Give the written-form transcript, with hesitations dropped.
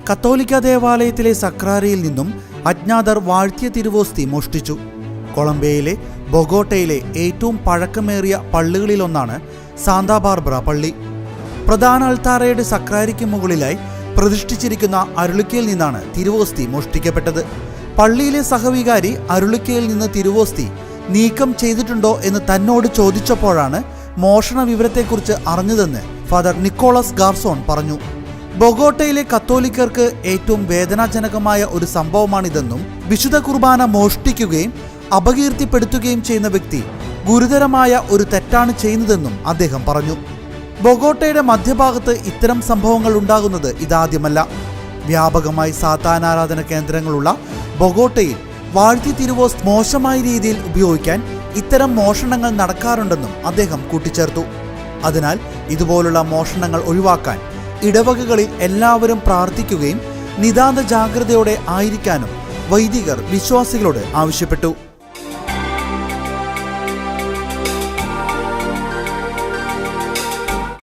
കത്തോലിക്ക ദേവാലയത്തിലെ സക്രാരിയിൽ നിന്നും അജ്ഞാതർ വാഴ്ത്തിയ തിരുവോസ്തി മോഷ്ടിച്ചു. കൊളംബിയയിലെ ബൊഗോട്ടയിലെ ഏറ്റവും പഴക്കമേറിയ പള്ളികളിലൊന്നാണ് സാന്താ ബാർബറ പള്ളി. പ്രധാന അൾത്താരയുടെ സക്രാരിക്ക് മുകളിലായി പ്രതിഷ്ഠിച്ചിരിക്കുന്ന അരുളിക്കയിൽ നിന്നാണ് തിരുവോസ്തി മോഷ്ടിക്കപ്പെട്ടത്. പള്ളിയിലെ സഹവികാരി അരുളിക്കയിൽ നിന്ന് തിരുവോസ്തി നീക്കം ചെയ്തിട്ടുണ്ടോ എന്ന് തന്നോട് ചോദിച്ചപ്പോഴാണ് മോഷണ വിവരത്തെക്കുറിച്ച് അറിഞ്ഞതെന്ന് ഫാദർ നിക്കോളാസ് ഗാർസോൺ പറഞ്ഞു. ബൊഗോട്ടയിലെ കത്തോലിക്കർക്ക് ഏറ്റവും വേദനാജനകമായ ഒരു സംഭവമാണിതെന്നും വിശുദ്ധ കുർബാന മോഷ്ടിക്കുകയും അപകീർത്തിപ്പെടുത്തുകയും ചെയ്യുന്ന വ്യക്തി ഗുരുതരമായ ഒരു തെറ്റാണ് ചെയ്യുന്നതെന്നും അദ്ദേഹം പറഞ്ഞു. ബൊഗോട്ടയുടെ മധ്യഭാഗത്ത് ഇത്തരം സംഭവങ്ങൾ ഉണ്ടാകുന്നത് ഇതാദ്യമല്ല. വ്യാപകമായി സാത്താനാരാധന കേന്ദ്രങ്ങളുള്ള ബൊഗോട്ടയിൽ വാഴ്ത്തി തിരുവോസ്തി മോശമായ രീതിയിൽ ഉപയോഗിക്കാൻ ഇത്തരം മോഷണങ്ങൾ നടക്കാറുണ്ടെന്നും അദ്ദേഹം കൂട്ടിച്ചേർത്തു. അതിനാൽ ഇതുപോലുള്ള മോഷണങ്ങൾ ഒഴിവാക്കാൻ ഇടവകകളിൽ എല്ലാവരും പ്രാർത്ഥിക്കുകയും നിതാന്ത ജാഗ്രതയോടെ ആയിരിക്കാനും വൈദികർ വിശ്വാസികളോട് ആവശ്യപ്പെട്ടു.